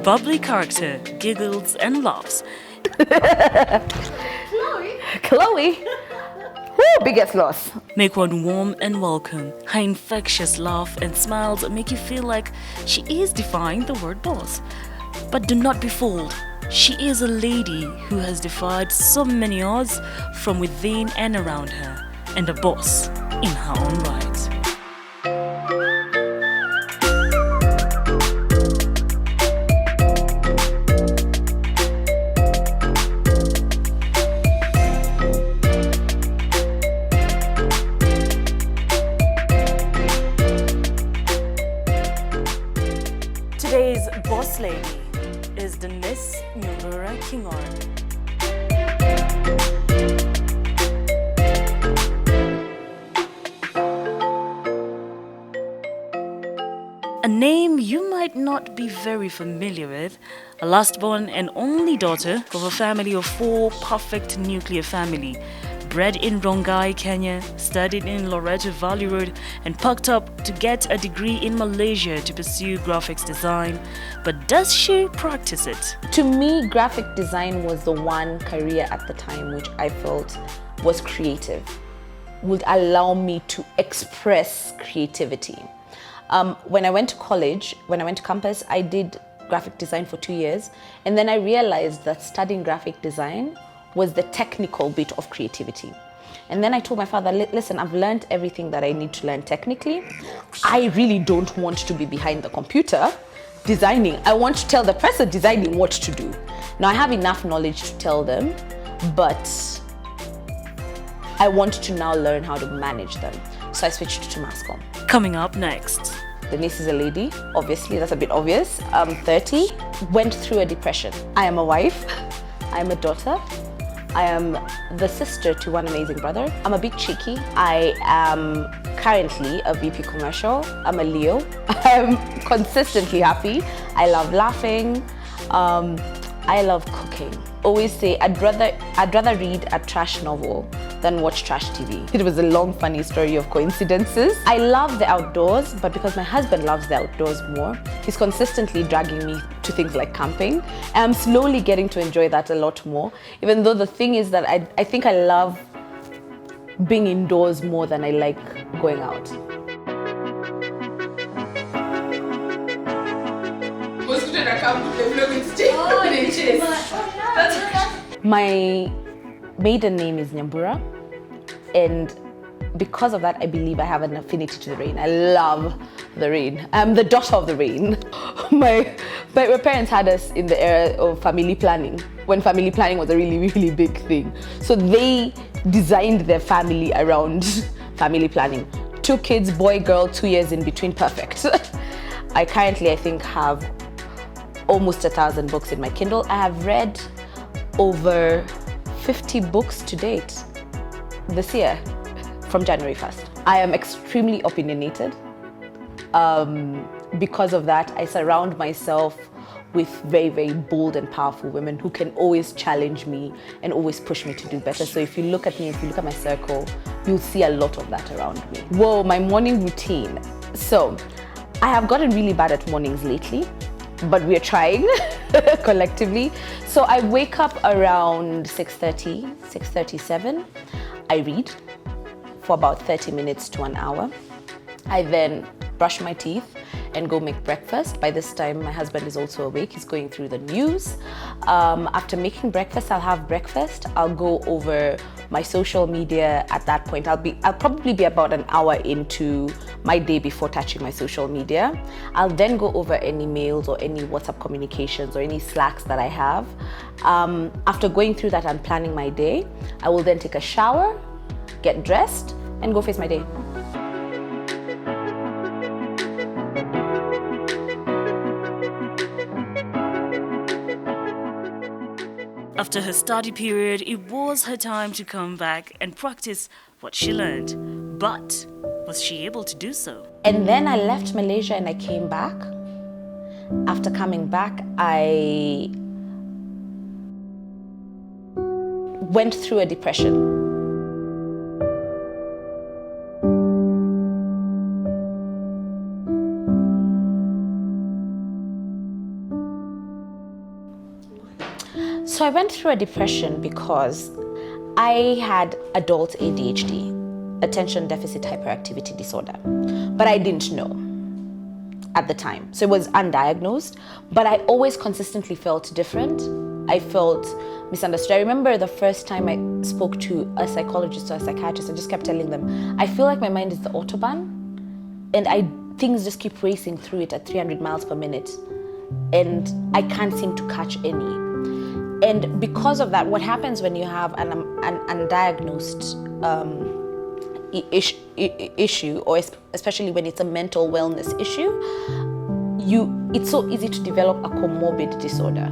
bubbly character, giggles and laughs. Chloe? Woo, biggest loss. Make one warm and welcome. Her infectious laugh and smiles make you feel like she is defying the word boss. But do not be fooled. She is a lady who has defied so many odds from within and around her, and a boss in her own right. Today's boss lady is Danice Kingori. A name you might not be very familiar with, a last-born and only daughter of a family of 4, perfect nuclear family. Bred in Rongai, Kenya, studied in Loreto Valley Road, and packed up to get a degree in Malaysia to pursue graphics design. But does she practice it? To me, graphic design was the one career at the time which I felt was creative, would allow me to express creativity. When I went to college, when I went to campus, I did graphic design for 2 years, and then I realized that studying graphic design was the technical bit of creativity. And then I told my father, listen, I've learned everything that I need to learn technically. I really don't want to be behind the computer designing. I want to tell the person designing what to do. Now I have enough knowledge to tell them, but I want to now learn how to manage them. So I switched to mass comm. Coming up next. Danice is a lady, obviously, that's a bit obvious. 30, went through a depression. I am a wife, I am a daughter, I am the sister to one amazing brother. I'm a bit cheeky. I am currently a VP commercial. I'm a Leo. I'm consistently happy. I love laughing. I love cooking. Always say I'd rather read a trash novel than watch trash TV. It was a long, funny story of coincidences. I love the outdoors, but because my husband loves the outdoors more, he's consistently dragging me to things like camping. And I'm slowly getting to enjoy that a lot more, even though the thing is that I think I love being indoors more than I like going out. My maiden name is Nyambura, and because of that, I believe I have an affinity to the rain. I love the rain. I'm the daughter of the rain. My parents had us in the era of family planning, when family planning was a really, really big thing. So they designed their family around family planning. 2 kids, boy, girl, 2 years in between, perfect. I currently, I think, have almost 1,000 books in my Kindle. I have read over 50 books to date this year, from January 1st. I am extremely opinionated. Because of that, I surround myself with very, very bold and powerful women who can always challenge me and always push me to do better. So if you look at me, if you look at my circle, you'll see a lot of that around me. Whoa, my morning routine. So I have gotten really bad at mornings lately, but we're trying collectively. So I wake up around 6:30, 6:37. I read for about 30 minutes to an hour. I then brush my teeth and go make breakfast. By this time, my husband is also awake. He's going through the news. After making breakfast, I'll have breakfast. I'll go over my social media. At that point, I'll probably be about an hour into my day before touching my social media. I'll then go over any mails or any WhatsApp communications or any Slacks that I have. After going through that and planning my day, I will then take a shower, get dressed, and go face my day. After her study period, it was her time to come back and practice what she learned. But was she able to do so? And then I left Malaysia and I came back. After coming back, I went through a depression. So I went through a depression because I had adult ADHD, attention deficit hyperactivity disorder, but I didn't know at the time. So it was undiagnosed, but I always consistently felt different. I felt misunderstood. I remember the first time I spoke to a psychologist or a psychiatrist, I just kept telling them, I feel like my mind is the Autobahn and things just keep racing through it at 300 miles per minute and I can't seem to catch any. And because of that, what happens when you have an undiagnosed issue, or especially when it's a mental wellness issue, it's so easy to develop a comorbid disorder.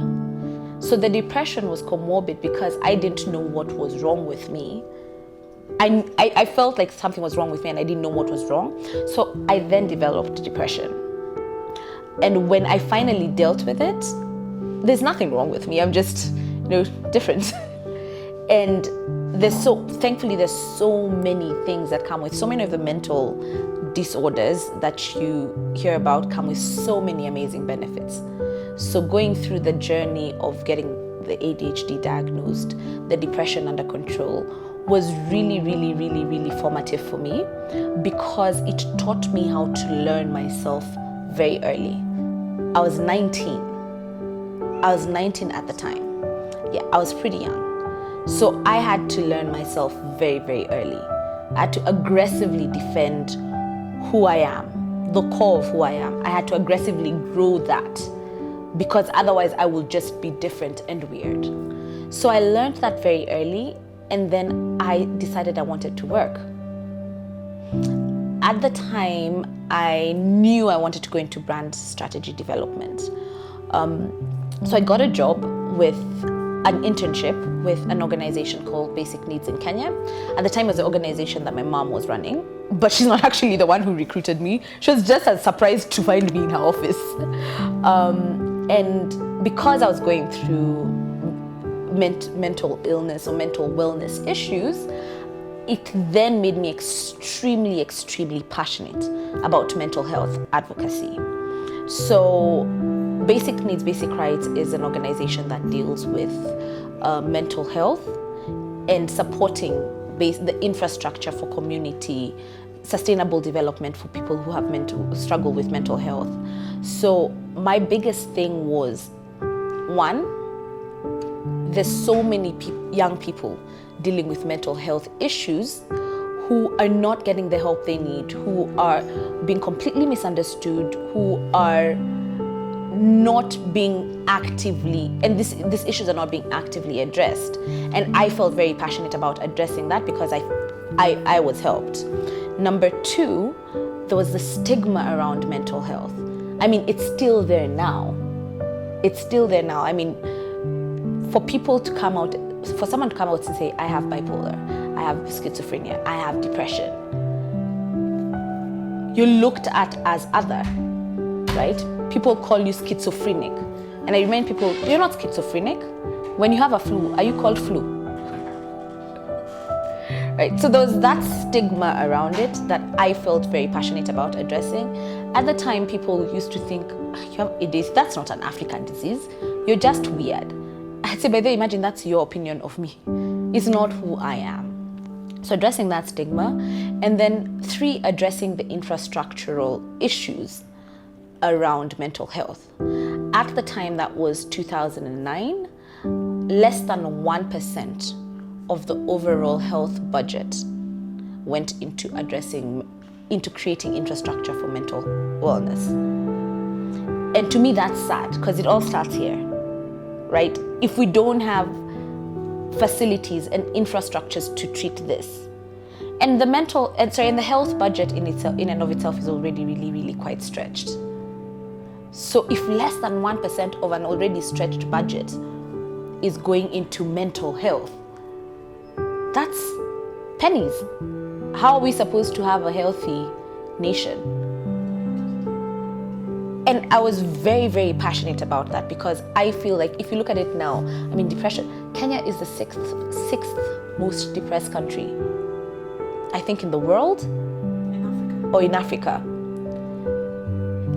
So the depression was comorbid because I didn't know what was wrong with me. I felt like something was wrong with me and I didn't know what was wrong. So I then developed depression. And when I finally dealt with it, there's nothing wrong with me. I'm just, different. And thankfully there's so many things that come with, so many of the mental disorders that you hear about come with so many amazing benefits. So going through the journey of getting the ADHD diagnosed, the depression under control, was really, really, really, really formative for me because it taught me how to learn myself very early. I was 19 at the time. Yeah, I was pretty young. So I had to learn myself very, very early. I had to aggressively defend who I am, the core of who I am. I had to aggressively grow that because otherwise I will just be different and weird. So I learned that very early, and then I decided I wanted to work. At the time, I knew I wanted to go into brand strategy development. So I got a job with an internship with an organization called Basic Needs in Kenya. At the time, it was the organization that my mom was running, but she's not actually the one who recruited me. She was just as surprised to find me in her office. And because I was going through mental illness or mental wellness issues, it then made me extremely, extremely passionate about mental health advocacy. So Basic Needs, Basic Rights is an organization that deals with mental health and supporting the infrastructure for community, sustainable development for people who have struggle with mental health. So my biggest thing was, one, there's so many young people dealing with mental health issues who are not getting the help they need, who are being completely misunderstood, who are not being actively, and these issues are not being actively addressed. And I felt very passionate about addressing that because I was helped. Number two, there was the stigma around mental health. I mean, it's still there now. I mean, for someone to come out and say, I have bipolar, I have schizophrenia, I have depression, you're looked at as other, right? People call you schizophrenic. And I remind people, you're not schizophrenic. When you have a flu, are you called flu? Right? So there was that stigma around it that I felt very passionate about addressing. At the time, people used to think, you have ADHD, that's not an African disease. You're just weird. I'd say, by the way, imagine that's your opinion of me. It's not who I am. So addressing that stigma. And then three, addressing the infrastructural issues around mental health. At the time, that was 2009, less than 1% of the overall health budget went into creating infrastructure for mental wellness. And to me, that's sad because it all starts here, right? If we don't have facilities and infrastructures to treat this, and the health budget in and of itself is already really, really quite stretched. So if less than 1% of an already stretched budget is going into mental health, that's pennies. How are we supposed to have a healthy nation? And I was very, very passionate about that because I feel like if you look at it now, I mean, depression, Kenya is the sixth most depressed country, I think, in the world or in Africa.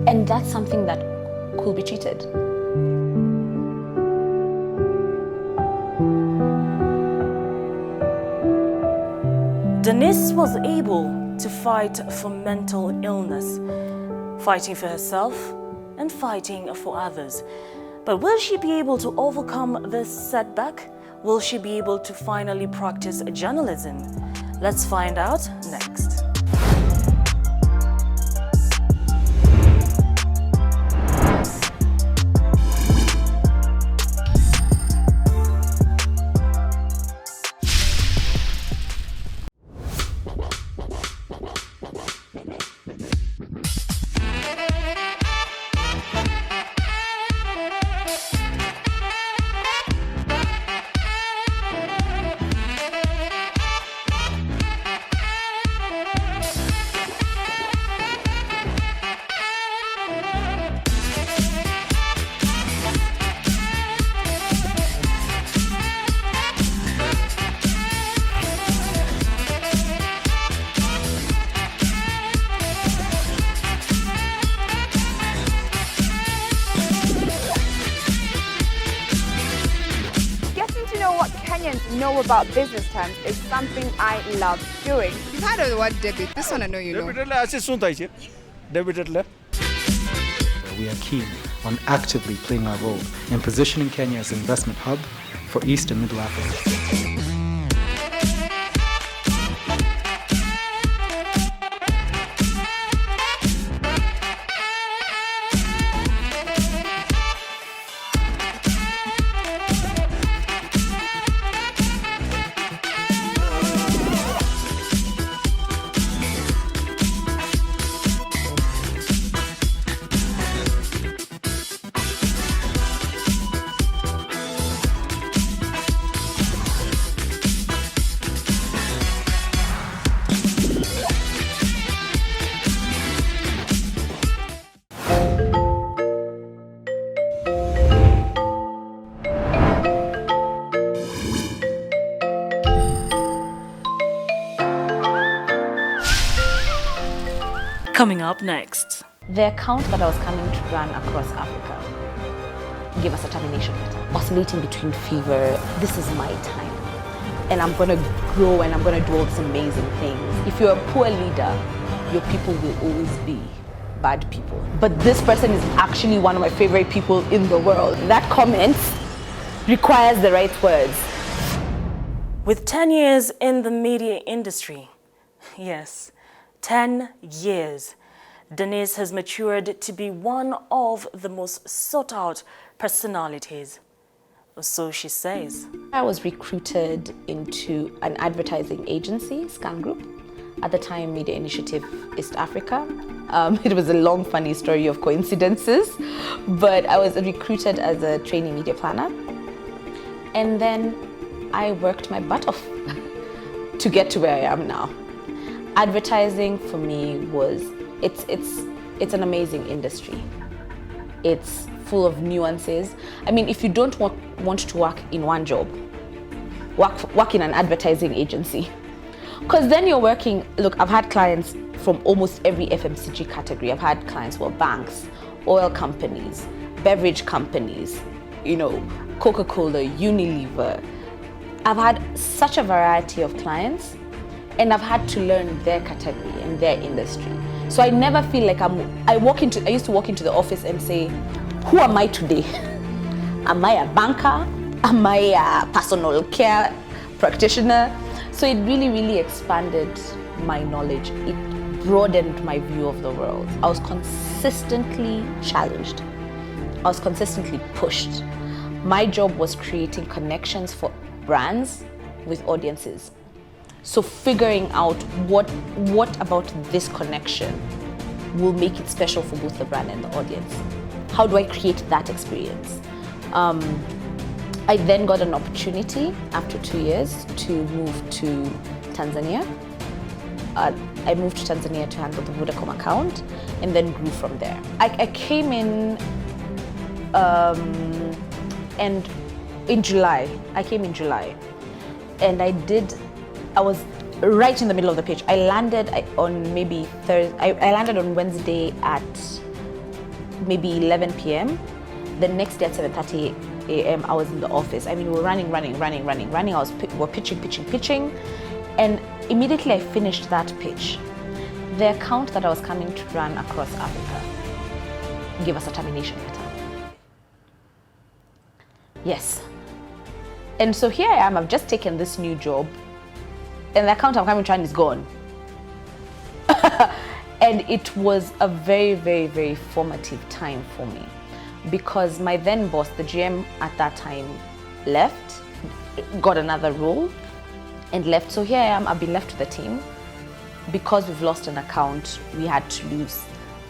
And that's something that could be treated. Danice was able to fight for mental illness, fighting for herself and fighting for others. But will she be able to overcome this setback? Will she be able to finally practice journalism? Let's find out next. What Kenyans know about business terms is something I love doing. You've heard of the word debit. This one I know you know. We are keen on actively playing our role in positioning Kenya as an investment hub for East and Middle Africa. Coming up next. The account that I was coming to run across Africa gave us a termination letter. Oscillating between fever, this is my time. And I'm gonna grow and I'm gonna do all these amazing things. If you're a poor leader, your people will always be bad people. But this person is actually one of my favorite people in the world. That comment requires the right words. With 10 years in the media industry, yes, 10 years, Danice has matured to be one of the most sought-out personalities. Or so she says. I was recruited into an advertising agency, Scan Group, at the time Media Initiative East Africa. It was a long, funny story of coincidences, but I was recruited as a trainee media planner. And then I worked my butt off to get to where I am now. Advertising for me was, it's an amazing industry. It's full of nuances. I mean, if you don't want to work in one job, work in an advertising agency. Because then you're working, look, I've had clients from almost every FMCG category. I've had clients who are banks, oil companies, beverage companies, you know, Coca-Cola, Unilever. I've had such a variety of clients, and I've had to learn their category and their industry. So I never feel like I used to walk into the office and say, who am I today? Am I a banker? Am I a personal care practitioner? So it really, really expanded my knowledge. It broadened my view of the world. I was consistently challenged. I was consistently pushed. My job was creating connections for brands with audiences. So figuring out what about this connection will make it special for both the brand and the audience. How do I create that experience? I then got an opportunity after 2 years to move to Tanzania. I moved to Tanzania to handle the Vodacom account and then grew from there. I came in and in July. I came in July and I was right in the middle of the pitch. I landed on maybe Thursday. I landed on Wednesday at maybe 11 p.m. The next day at 7:30 a.m. I was in the office. I mean, we were running. We're pitching. And immediately I finished that pitch, the account that I was coming to run across Africa gave us a termination letter. Yes. And so here I am, I've just taken this new job, and the account I'm coming to run is gone. And it was a very, very, very formative time for me, because my then boss, the GM at that time, left, got another role and left. So here I am, I've been left with the team. Because we've lost an account, we had to lose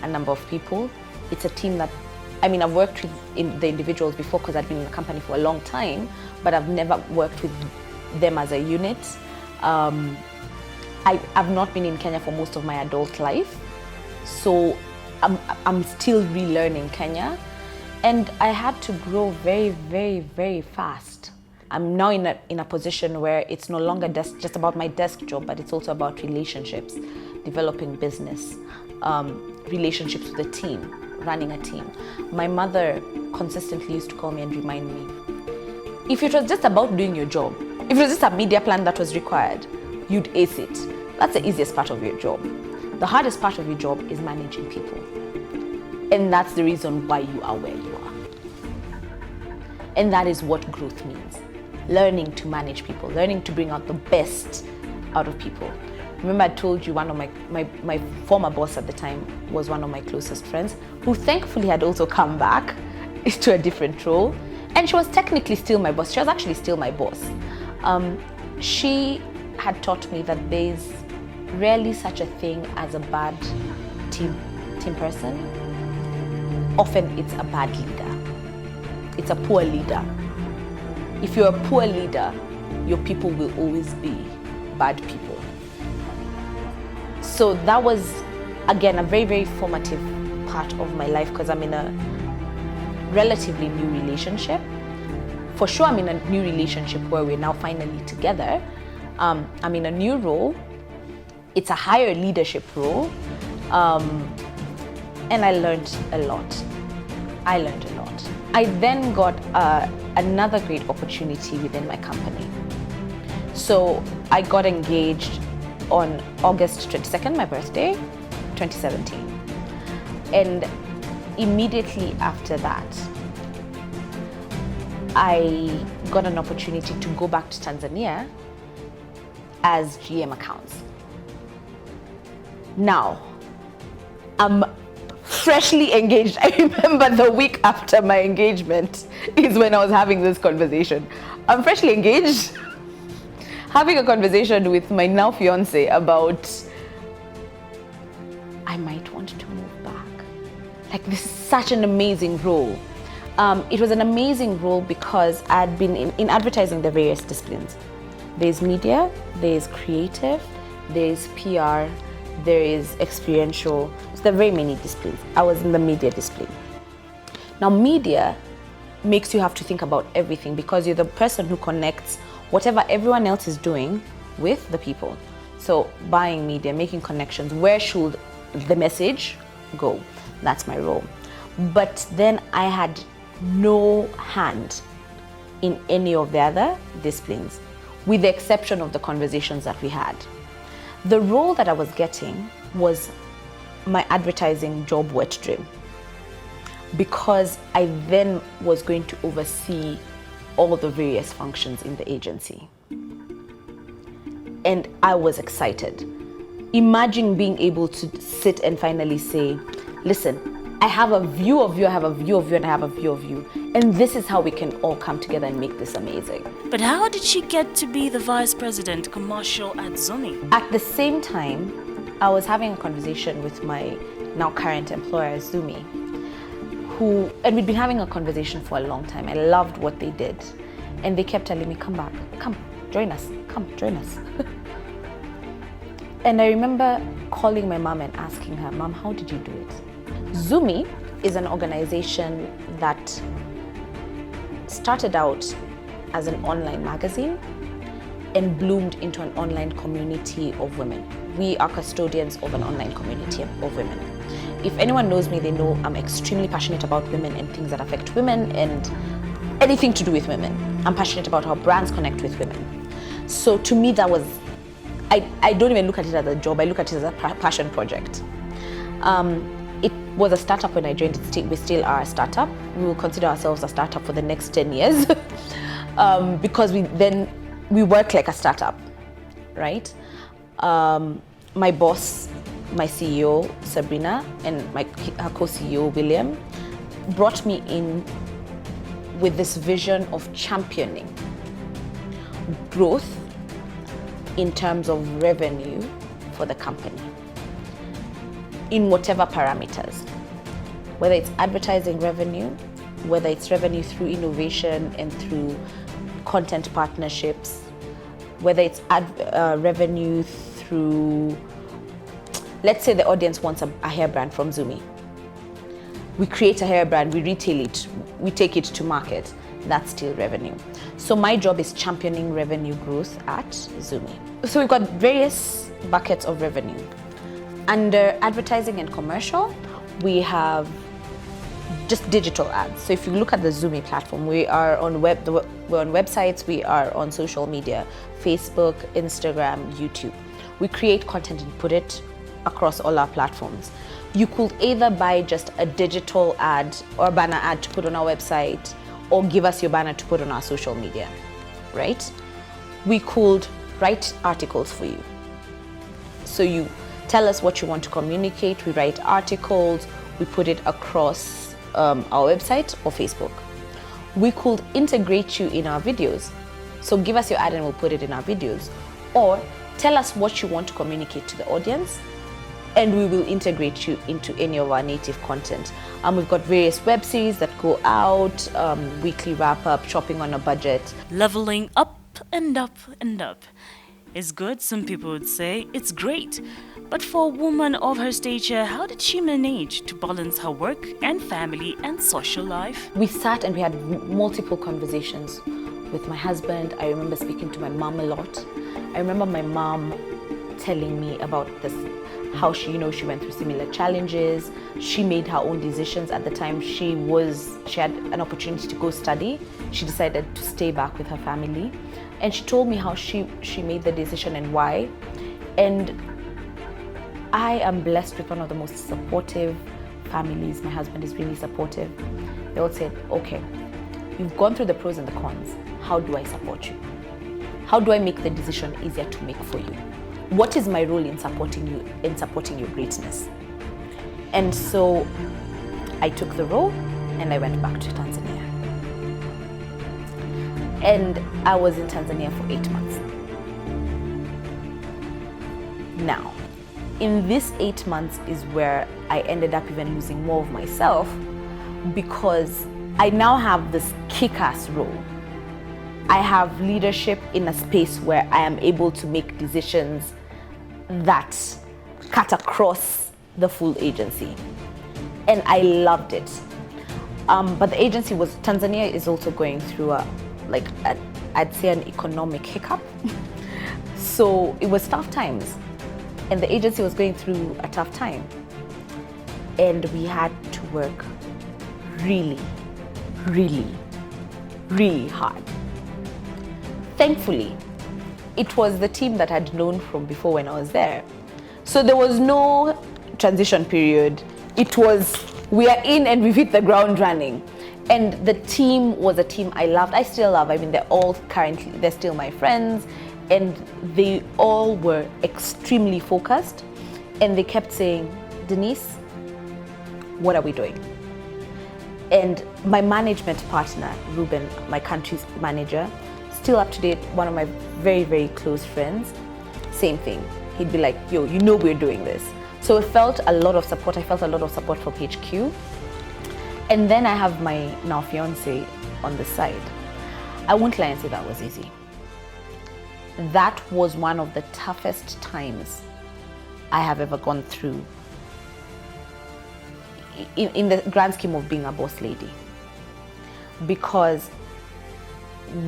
a number of people. It's a team that, I mean, I've worked with the individuals before because I'd been in the company for a long time, but I've never worked with them as a unit. I've not been in Kenya for most of my adult life, so I'm still relearning Kenya, and I had to grow very, very, very fast. I'm now in a position where it's no longer just about my desk job, but it's also about relationships, developing business, relationships with a team, running a team. My mother consistently used to call me and remind me, if it was just about doing your job, if it was just a media plan that was required, you'd ace it. That's the easiest part of your job. The hardest part of your job is managing people. And that's the reason why you are where you are. And that is what growth means. Learning to manage people, learning to bring out the best out of people. Remember I told you one of my former boss at the time was one of my closest friends, who thankfully had also come back to a different role. And she was technically still my boss. She was actually still my boss. She had taught me that there's rarely such a thing as a bad team person. Often it's a bad leader. It's a poor leader. If you're a poor leader, your people will always be bad people. So that was, again, a very, very formative part of my life, because I'm in a relatively new relationship. For sure, I'm in a new relationship where we're now finally together. I'm in a new role. It's a higher leadership role. And I learned a lot. I then got another great opportunity within my company. So I got engaged on August 22nd, my birthday, 2017. And immediately after that, I got an opportunity to go back to Tanzania as GM accounts. Now, I'm freshly engaged. I remember the week after my engagement is when I was having this conversation. I'm freshly engaged, having a conversation with my now fiance about I might want to move back. Like, this is such an amazing role. It was an amazing role because I'd been in advertising, the various disciplines. There's media, there's creative, there's PR, there is experiential. So there are very many disciplines. I was in the media discipline. Now, media makes you have to think about everything because you're the person who connects whatever everyone else is doing with the people. So buying media, making connections, where should the message go? That's my role. But then I had no hand in any of the other disciplines, with the exception of the conversations that we had. The role that I was getting was my advertising job wet dream, because I then was going to oversee all the various functions in the agency. And I was excited. Imagine being able to sit and finally say, listen, I have a view of you, I have a view of you, and I have a view of you. And this is how we can all come together and make this amazing. But how did she get to be the vice president commercial at Zumi? At the same time, I was having a conversation with my now current employer, Zumi, and we'd been having a conversation for a long time. I loved what they did. And they kept telling me, come back, come, join us, come, join us. And I remember calling my mom and asking her, Mom, how did you do it? Zumi is an organization that started out as an online magazine and bloomed into an online community of women. We are custodians of an online community of women. If anyone knows me, they know I'm extremely passionate about women and things that affect women and anything to do with women. I'm passionate about how brands connect with women. So to me, that was I don't even look at it as a job. I look at it as a passion project. It was a startup when I joined. We still are a startup. We will consider ourselves a startup for the next 10 years because we work like a startup, right? My boss, my CEO, Sabrina, and her co-CEO, William, brought me in with this vision of championing growth in terms of revenue for the company in whatever parameters, whether it's advertising revenue, whether it's revenue through innovation and through content partnerships, whether it's revenue through, let's say the audience wants a hair brand from Zumi. We create a hair brand, we retail it, we take it to market. That's still revenue. So my job is championing revenue growth at Zumi. So we've got various buckets of revenue. Under advertising and commercial, we have just digital ads. So if you look at the Zumi platform, we're on websites, we are on social media, Facebook, Instagram, YouTube. We create content and put it across all our platforms. You could either buy just a digital ad or banner ad to put on our website, or give us your banner to put on our social media, right? We could write articles for you. So you tell us what you want to communicate, we write articles, we put it across our website or Facebook. We could integrate you in our videos. So give us your ad and we'll put it in our videos. Or tell us what you want to communicate to the audience, and we will integrate you into any of our native content. We've got various web series that go out, weekly wrap-up, shopping on a budget. Leveling up and up and up is good, some people would say. It's great. But for a woman of her stature, how did she manage to balance her work and family and social life? We sat and we had multiple conversations with my husband. I remember speaking to my mom a lot. I remember my mom telling me about this, how she went through similar challenges. She made her own decisions. At the time she had an opportunity to go study. She decided to stay back with her family. And she told me how she made the decision and why. And I am blessed with one of the most supportive families. My husband is really supportive. They all said, okay, you've gone through the pros and the cons. How do I support you? How do I make the decision easier to make for you? What is my role in supporting you, in supporting your greatness? And so I took the role and I went back to Tanzania. And I was in Tanzania for 8 months. Now, in this 8 months is where I ended up even losing more of myself, because I now have this kick-ass role. I have leadership in a space where I am able to make decisions that cut across the full agency. And I loved it. But the agency Tanzania is also going through I'd say an economic hiccup. So it was tough times. And the agency was going through a tough time. And we had to work really, really, really hard. Thankfully, it was the team that I'd known from before when I was there. So there was no transition period. It was, we are in and we've hit the ground running. And the team was a team I loved. I still love. I mean, they're still my friends. And they all were extremely focused. And they kept saying, Danice, what are we doing? And my management partner, Ruben, my country's manager, still up to date, one of my very, very close friends, same thing. He'd be like, yo, you know we're doing this. So I felt a lot of support. I felt a lot of support from HQ. And then I have my now fiance on the side. I won't lie and say that was easy. That was one of the toughest times I have ever gone through in the grand scheme of being a boss lady. Because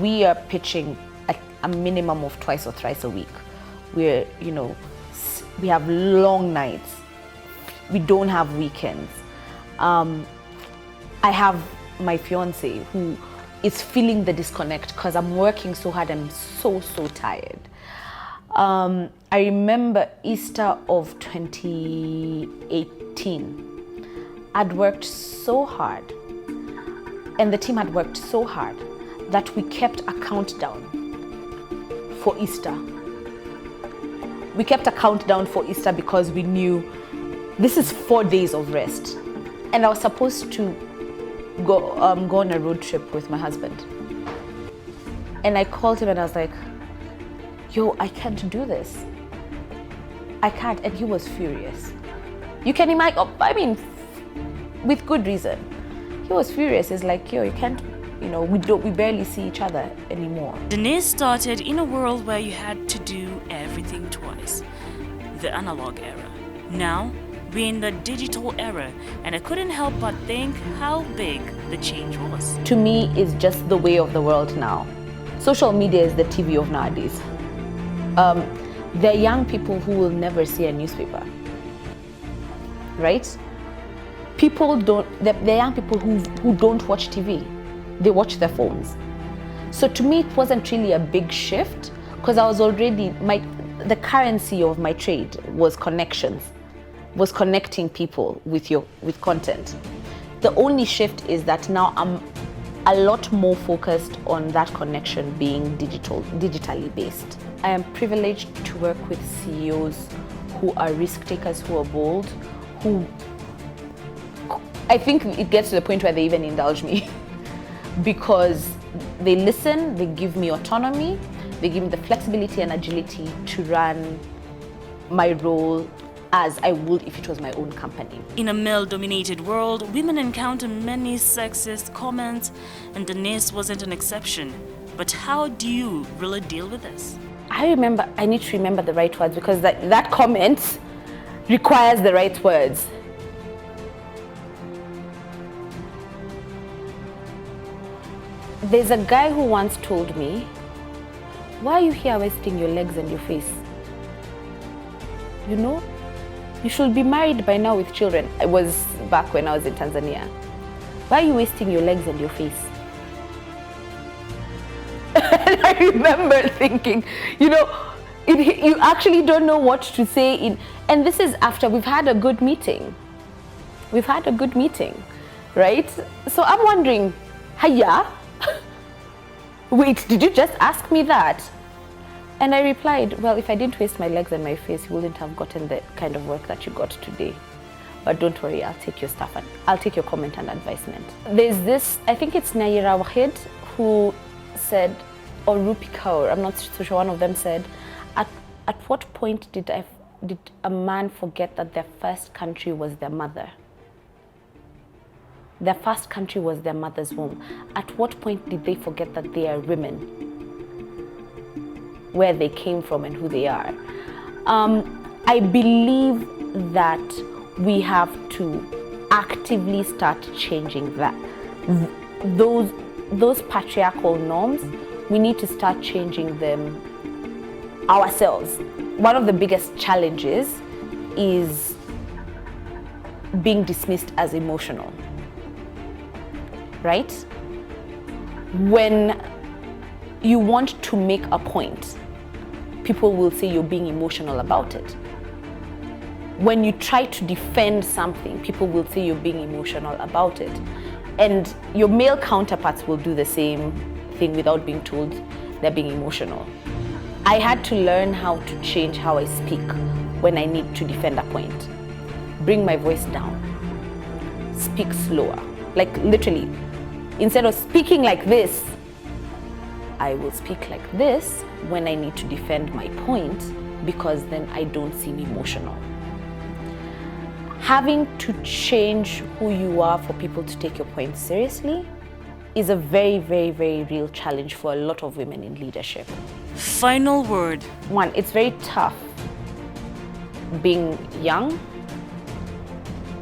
we are pitching at a minimum of twice or thrice a week. We have long nights. We don't have weekends. I have my fiance who is feeling the disconnect because I'm working so hard. I'm so tired. I remember Easter of 2018. I'd worked so hard, and the team had worked so hard that we kept a countdown for Easter. We kept a countdown for Easter because we knew this is 4 days of rest. And I was supposed to go on a road trip with my husband. And I called him and I was like, yo, I can't do this. I can't. And he was furious. You can imagine, I mean, with good reason. He was furious. He's like, yo, you can't, we barely see each other anymore. Danice started in a world where you had to do everything twice. The analog era. Now, we're in the digital era, and I couldn't help but think how big the change was. To me, it's just the way of the world now. Social media is the TV of nowadays. There are young people who will never see a newspaper, right? There are young people who don't watch TV. They watch their phones. So to me, it wasn't really a big shift because I was already, the currency of my trade was connections, was connecting people with content. The only shift is that now I'm a lot more focused on that connection being digitally based. I am privileged to work with CEOs who are risk takers, who are bold, who I think it gets to the point where they even indulge me because they listen, they give me autonomy, they give me the flexibility and agility to run my role as I would if it was my own company. In a male-dominated world, women encounter many sexist comments, and Danice wasn't an exception. But how do you really deal with this? I need to remember the right words because that comment requires the right words. There's a guy who once told me, why are you here wasting your legs and your face? You should be married by now with children. It was back when I was in Tanzania. Why are you wasting your legs and your face? And I remember thinking, you actually don't know what to say and this is after we've had a good meeting. We've had a good meeting, right? So I'm wondering, hiya? Wait, did you just ask me that? And I replied, well, if I didn't waste my legs and my face, you wouldn't have gotten the kind of work that you got today. But don't worry, I'll take your stuff and I'll take your comment and advisement. There's this, I think it's Naira Wahid, who said, or Rupi Kaur, I'm not so sure, one of them said, at what point did a man forget that their first country was their mother? Their first country was their mother's womb. At what point did they forget that they are women? Where they came from and who they are. I believe that we have to actively start changing that. Those patriarchal norms, we need to start changing them ourselves. One of the biggest challenges is being dismissed as emotional, right? When you want to make a point, people will say you're being emotional about it. When you try to defend something, people will say you're being emotional about it. And your male counterparts will do the same thing without being told they're being emotional. I had to learn how to change how I speak when I need to defend a point. Bring my voice down. Speak slower. Like literally, instead of speaking like this, I will speak like this when I need to defend my point because then I don't seem emotional. Having to change who you are for people to take your point seriously is a very, very, very real challenge for a lot of women in leadership. Final word. One, it's very tough being young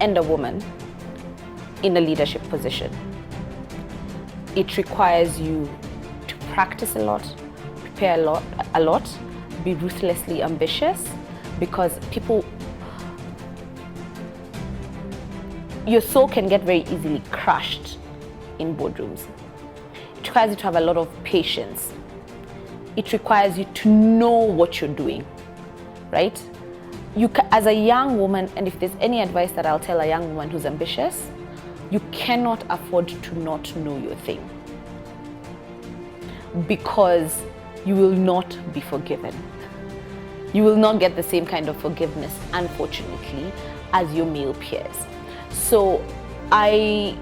and a woman in a leadership position. It requires you to practice a lot, prepare a lot, be ruthlessly ambitious because your soul can get very easily crushed in boardrooms. It requires you to have a lot of patience it requires you to know what you're doing, right? As a young woman, and if there's any advice that I'll tell a young woman who's ambitious, you cannot afford to not know your thing, because you will not be forgiven. You will not get the same kind of forgiveness, unfortunately, as your male peers. So I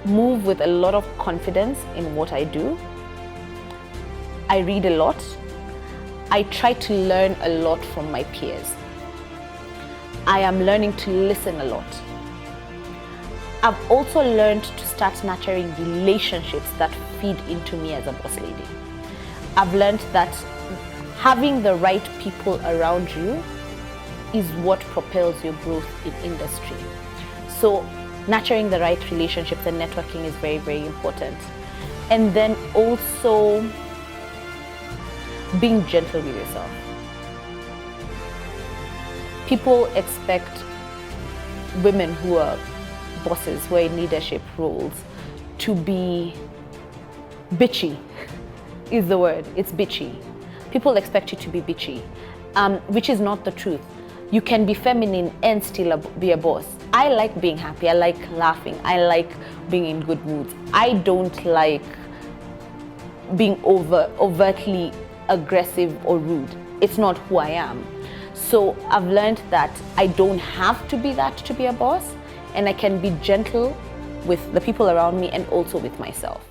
move with a lot of confidence in what I do. I read a lot. I try to learn a lot from my peers. I am learning to listen a lot. I've also learned to start nurturing relationships that feed into me as a boss lady. I've learned that having the right people around you is what propels your growth in industry. So nurturing the right relationships and networking is very, very important. And then also being gentle with yourself. People expect women who are bosses, who are in leadership roles, to be bitchy, is the word. It's bitchy. People expect you to be bitchy, which is not the truth. You can be feminine and still be a boss. I like being happy. I like laughing. I like being in good moods. I don't like being overtly aggressive or rude. It's not who I am. So I've learned that I don't have to be that to be a boss, and I can be gentle with the people around me and also with myself.